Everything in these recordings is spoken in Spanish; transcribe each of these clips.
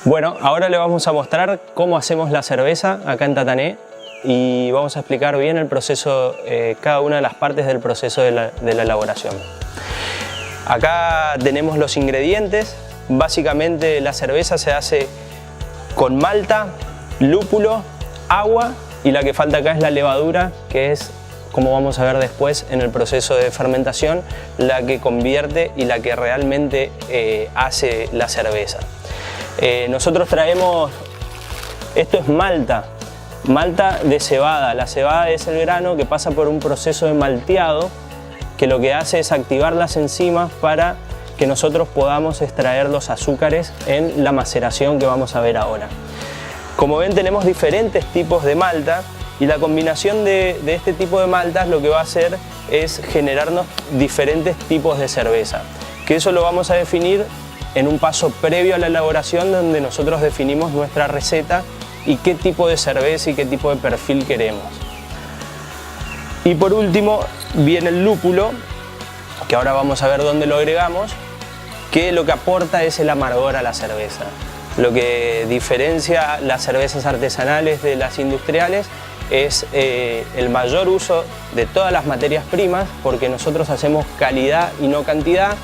Bueno, ahora le vamos a mostrar cómo hacemos la cerveza acá en Tatané y vamos a explicar bien el proceso, cada una de las partes del proceso de la elaboración. Acá tenemos los ingredientes. Básicamente la cerveza se hace con malta, lúpulo, agua y la que falta acá es la levadura, que es, como vamos a ver después en el proceso de fermentación, la que convierte y la que realmente hace la cerveza. Nosotros traemos, esto es malta de cebada. La cebada es el grano que pasa por un proceso de malteado que lo que hace es activar las enzimas para que nosotros podamos extraer los azúcares en la maceración que vamos a ver ahora. Como ven, tenemos diferentes tipos de malta y la combinación de este tipo de maltas lo que va a hacer es generarnos diferentes tipos de cerveza, que eso lo vamos a definir en un paso previo a la elaboración, donde nosotros definimos nuestra receta y qué tipo de cerveza y qué tipo de perfil queremos. Y por último viene el lúpulo, que ahora vamos a ver dónde lo agregamos, que lo que aporta es el amargor a la cerveza. Lo que diferencia las cervezas artesanales de las industriales es el mayor uso de todas las materias primas, porque nosotros hacemos calidad y no cantidad.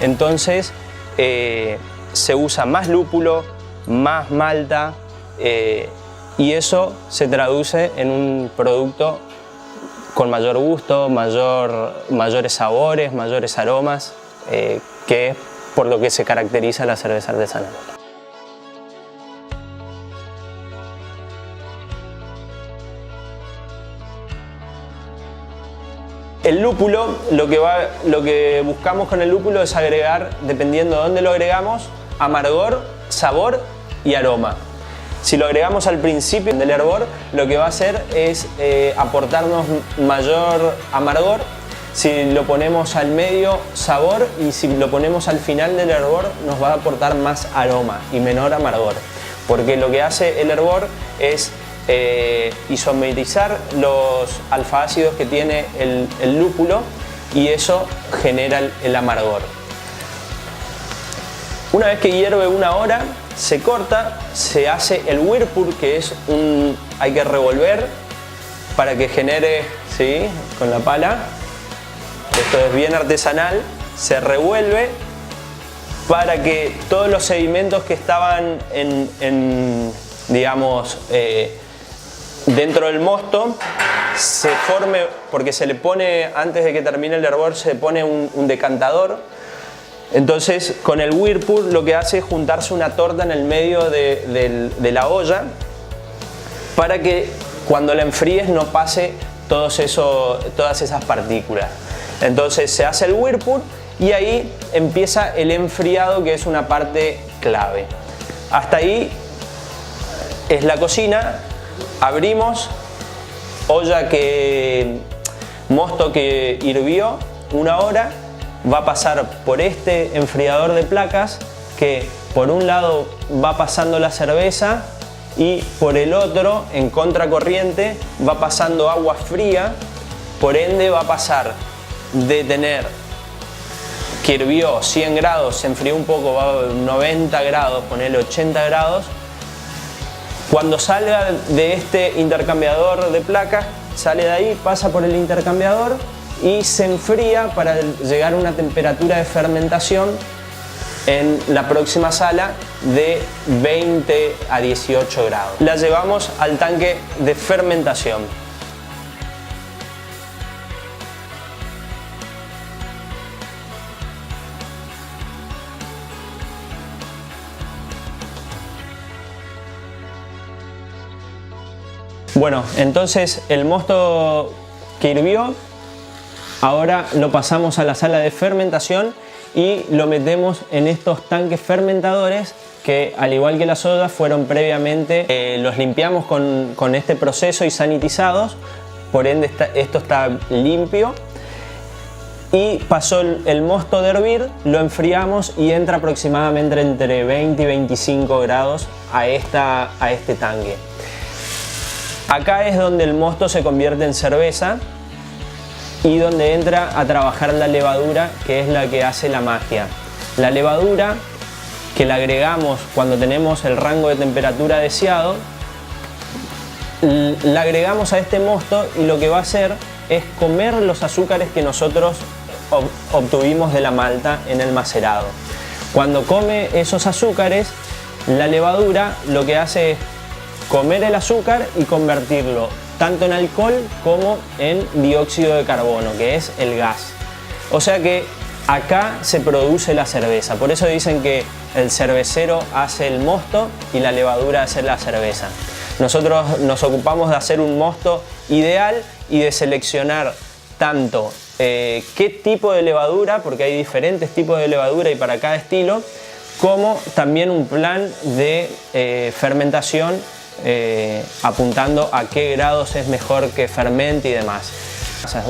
Entonces se usa más lúpulo, más malta y eso se traduce en un producto con mayor gusto, mayores sabores, mayores aromas, que es por lo que se caracteriza la cerveza artesanal. El lúpulo, lo que buscamos con el lúpulo es agregar, dependiendo de dónde lo agregamos, amargor, sabor y aroma. Si lo agregamos al principio del hervor, lo que va a hacer es aportarnos mayor amargor. Si lo ponemos al medio, sabor, y si lo ponemos al final del hervor, nos va a aportar más aroma y menor amargor. Porque lo que hace el hervor es isomerizar los alfa-ácidos que tiene el lúpulo y eso genera el amargor. Una vez que hierve una hora, se corta, se hace el whirlpool, que es hay que revolver para que genere, ¿sí?, con la pala. Esto es bien artesanal, se revuelve para que todos los sedimentos que estaban digamos, dentro del mosto se forme, porque se le pone, antes de que termine el hervor, se pone un decantador. Entonces con el whirlpool lo que hace es juntarse una torta en el medio de la olla para que cuando la enfríes no pase todas esas partículas. Entonces se hace el whirlpool y ahí empieza el enfriado, que es una parte clave. Hasta ahí es la cocina. Abrimos, mosto que hirvió una hora, va a pasar por este enfriador de placas que por un lado va pasando la cerveza y por el otro, en contracorriente, va pasando agua fría. Por ende va a pasar de tener que hirvió 100 grados, se enfrió un poco, va a 90 grados, ponerle 80 grados. Cuando salga de este intercambiador de placas, sale de ahí, pasa por el intercambiador y se enfría para llegar a una temperatura de fermentación en la próxima sala de 20 a 18 grados. La llevamos al tanque de fermentación. Bueno, entonces el mosto que hirvió, ahora lo pasamos a la sala de fermentación y lo metemos en estos tanques fermentadores que, al igual que las ollas, fueron previamente, los limpiamos con este proceso y sanitizados, por ende esto está limpio. Y pasó el mosto de hervir, lo enfriamos y entra aproximadamente entre 20 y 25 grados a este tanque. Acá es donde el mosto se convierte en cerveza y donde entra a trabajar la levadura, que es la que hace la magia. La levadura que le agregamos cuando tenemos el rango de temperatura deseado, le agregamos a este mosto y lo que va a hacer es comer los azúcares que nosotros obtuvimos de la malta en el macerado. Cuando come esos azúcares, la levadura lo que hace es comer el azúcar y convertirlo tanto en alcohol como en dióxido de carbono, que es el gas. O sea que acá se produce la cerveza. Por eso dicen que el cervecero hace el mosto y la levadura hace la cerveza. Nosotros nos ocupamos de hacer un mosto ideal y de seleccionar tanto qué tipo de levadura, porque hay diferentes tipos de levadura y para cada estilo, como también un plan de fermentación apuntando a qué grados es mejor que fermente y demás. O sea,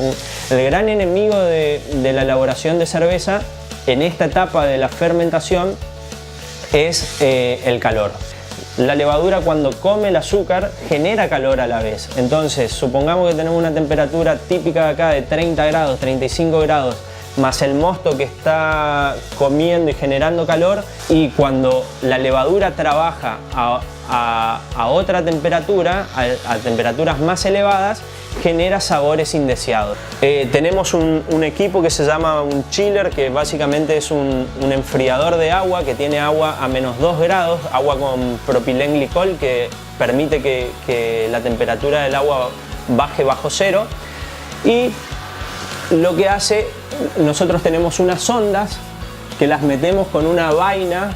el gran enemigo de la elaboración de cerveza en esta etapa de la fermentación es el calor. La levadura, cuando come el azúcar, genera calor a la vez. Entonces, supongamos que tenemos una temperatura típica de acá de 30 grados, 35 grados, más el mosto que está comiendo y generando calor, y cuando la levadura trabaja a otra temperatura, a temperaturas más elevadas, genera sabores indeseados. Tenemos un equipo que se llama un chiller, que básicamente es un enfriador de agua que tiene agua a menos 2 grados, agua con propilenglicol, que permite que la temperatura del agua baje bajo cero. Y lo que hace, nosotros tenemos unas ondas que las metemos con una vaina,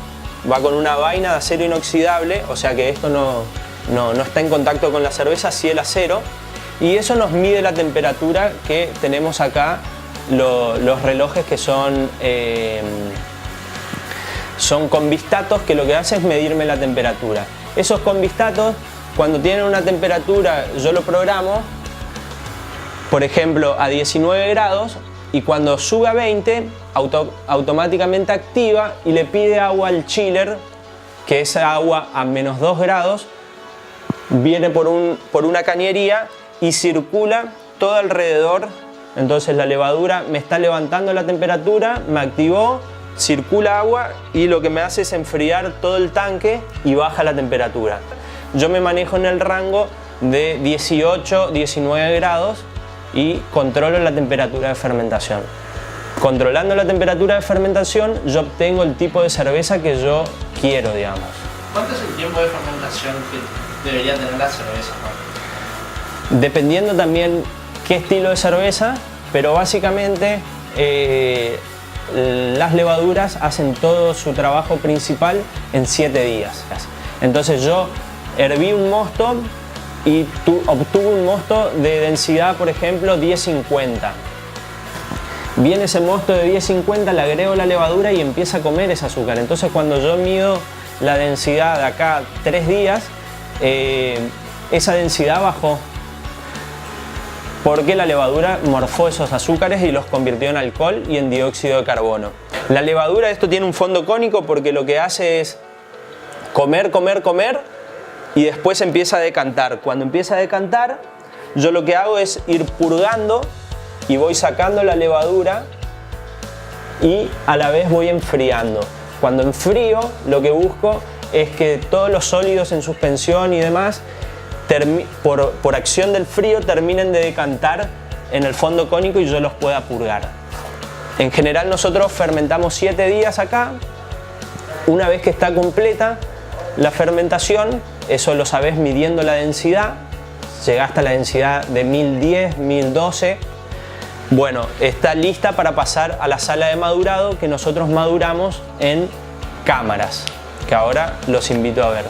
va con una vaina de acero inoxidable, o sea que esto no está en contacto con la cerveza, sí el acero. Y eso nos mide la temperatura que tenemos acá, los relojes que son convistatos, que lo que hace es medirme la temperatura. Esos convistatos, cuando tienen una temperatura, yo lo programo, por ejemplo, a 19 grados, y cuando sube a 20, automáticamente activa y le pide agua al chiller, que es agua a menos 2 grados, viene por una cañería y circula todo alrededor. Entonces la levadura me está levantando la temperatura, me activó, circula agua y lo que me hace es enfriar todo el tanque y baja la temperatura. Yo me manejo en el rango de 18, 19 grados y controlo la temperatura de fermentación. Controlando la temperatura de fermentación, yo obtengo el tipo de cerveza que yo quiero, digamos. ¿Cuánto es el tiempo de fermentación que debería tener la cerveza, ¿no? Dependiendo también qué estilo de cerveza, pero básicamente las levaduras hacen todo su trabajo principal en 7 días. Entonces yo herví un mosto y obtuve un mosto de densidad, por ejemplo, 1050. Viene ese mosto de 1050, le agrego la levadura y empieza a comer ese azúcar. Entonces cuando yo mido la densidad de acá 3 días, esa densidad bajó, porque la levadura morfó esos azúcares y los convirtió en alcohol y en dióxido de carbono. La levadura, esto tiene un fondo cónico porque lo que hace es comer, comer, comer y después empieza a decantar. Cuando empieza a decantar, yo lo que hago es ir purgando y voy sacando la levadura y a la vez voy enfriando. Cuando enfrío, lo que busco es que todos los sólidos en suspensión y demás, por acción del frío, terminen de decantar en el fondo cónico y yo los pueda purgar. En general nosotros fermentamos 7 días acá. Una vez que está completa la fermentación, eso lo sabés midiendo la densidad, llega hasta la densidad de 1010, 1012. Bueno, está lista para pasar a la sala de madurado, que nosotros maduramos en cámaras, que ahora los invito a ver.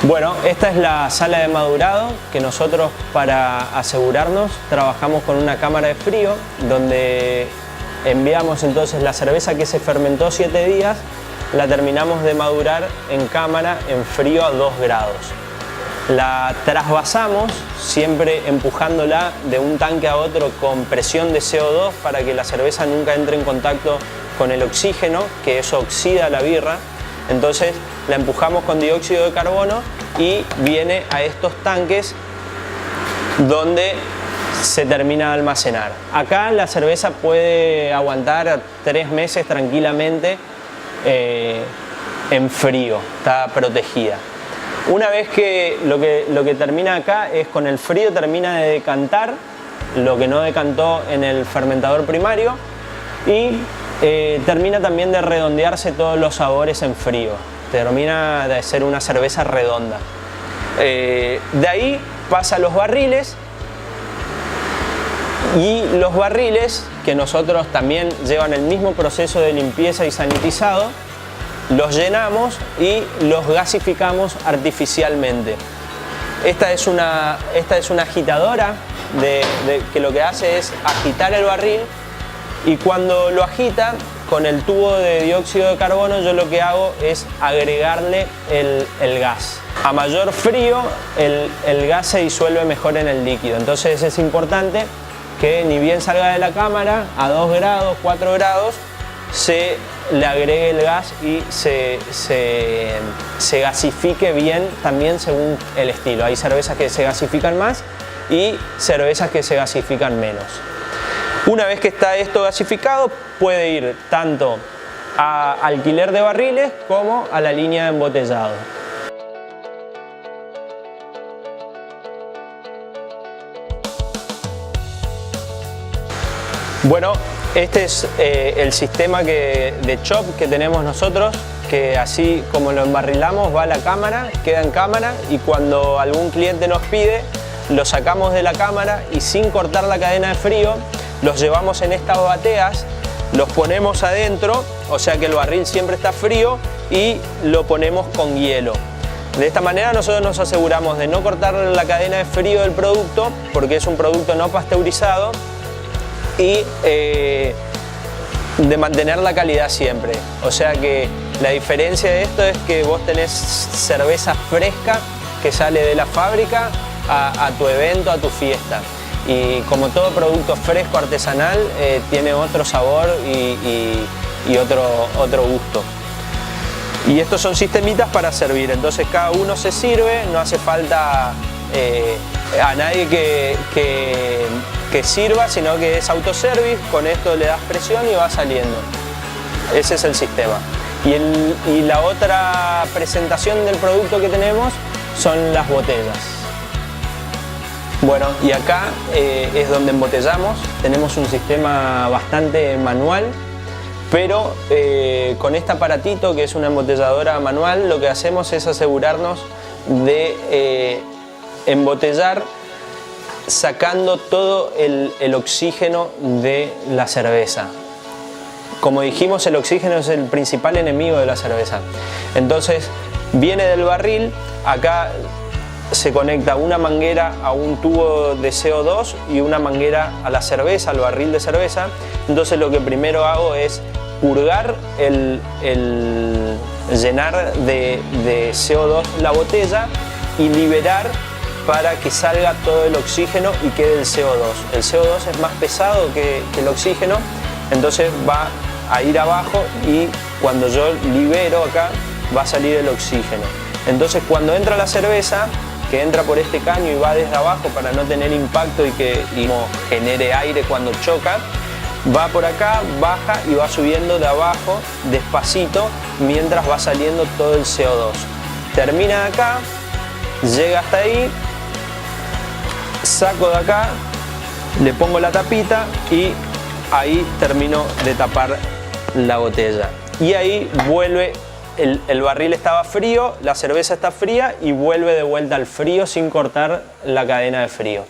Bueno, esta es la sala de madurado, que nosotros, para asegurarnos, trabajamos con una cámara de frío donde enviamos entonces la cerveza que se fermentó 7 días, la terminamos de madurar en cámara en frío a 2 grados. La trasvasamos, siempre empujándola de un tanque a otro con presión de CO2 para que la cerveza nunca entre en contacto con el oxígeno, que eso oxida la birra. Entonces la empujamos con dióxido de carbono y viene a estos tanques donde se termina de almacenar. Acá la cerveza puede aguantar 3 meses tranquilamente en frío, está protegida. Una vez que lo que termina acá es con el frío termina de decantar lo que no decantó en el fermentador primario y termina también de redondearse todos los sabores en frío. Termina de ser una cerveza redonda. De ahí pasa a los barriles, y los barriles, que nosotros también llevan el mismo proceso de limpieza y sanitizado, los llenamos y los gasificamos artificialmente. Esta es una agitadora que lo que hace es agitar el barril, y cuando lo agita con el tubo de dióxido de carbono, yo lo que hago es agregarle el gas. A mayor frío el gas se disuelve mejor en el líquido, entonces es importante que ni bien salga de la cámara a 2 grados, 4 grados, se le agregue el gas y se gasifique bien también según el estilo. Hay cervezas que se gasifican más y cervezas que se gasifican menos. Una vez que está esto gasificado, puede ir tanto a alquiler de barriles como a la línea de embotellado. Bueno, este es el sistema de chop que tenemos nosotros, que así como lo embarrilamos va a la cámara, queda en cámara, y cuando algún cliente nos pide, lo sacamos de la cámara y sin cortar la cadena de frío, los llevamos en estas bateas, los ponemos adentro, o sea que el barril siempre está frío, y lo ponemos con hielo. De esta manera nosotros nos aseguramos de no cortar la cadena de frío del producto, porque es un producto no pasteurizado, y de mantener la calidad siempre. O sea que la diferencia de esto es que vos tenés cerveza fresca que sale de la fábrica a tu evento, a tu fiesta. Y como todo producto fresco, artesanal, tiene otro sabor y otro gusto. Y estos son sistemitas para servir, entonces cada uno se sirve, no hace falta a nadie que sirva, sino que es autoservice, con esto le das presión y va saliendo. Ese es el sistema. Y la otra presentación del producto que tenemos son las botellas. Bueno, y acá es donde embotellamos. Tenemos un sistema bastante manual, pero con este aparatito, que es una embotelladora manual, lo que hacemos es asegurarnos de embotellar sacando todo el oxígeno de la cerveza. Como dijimos, el oxígeno es el principal enemigo de la cerveza. Entonces viene del barril, acá se conecta una manguera a un tubo de CO2 y una manguera a la cerveza, al barril de cerveza. Entonces lo que primero hago es purgar llenar de CO2 la botella y liberar para que salga todo el oxígeno y quede el CO2. El CO2 es más pesado que el oxígeno, entonces va a ir abajo y cuando yo libero acá va a salir el oxígeno. Entonces cuando entra la cerveza, que entra por este caño y va desde abajo para no tener impacto y genere aire cuando choca, va por acá, baja y va subiendo de abajo despacito mientras va saliendo todo el CO2. Termina acá, llega hasta ahí, saco de acá, le pongo la tapita y ahí termino de tapar la botella. Y ahí vuelve, el barril estaba frío, la cerveza está fría y vuelve de vuelta al frío sin cortar la cadena de frío.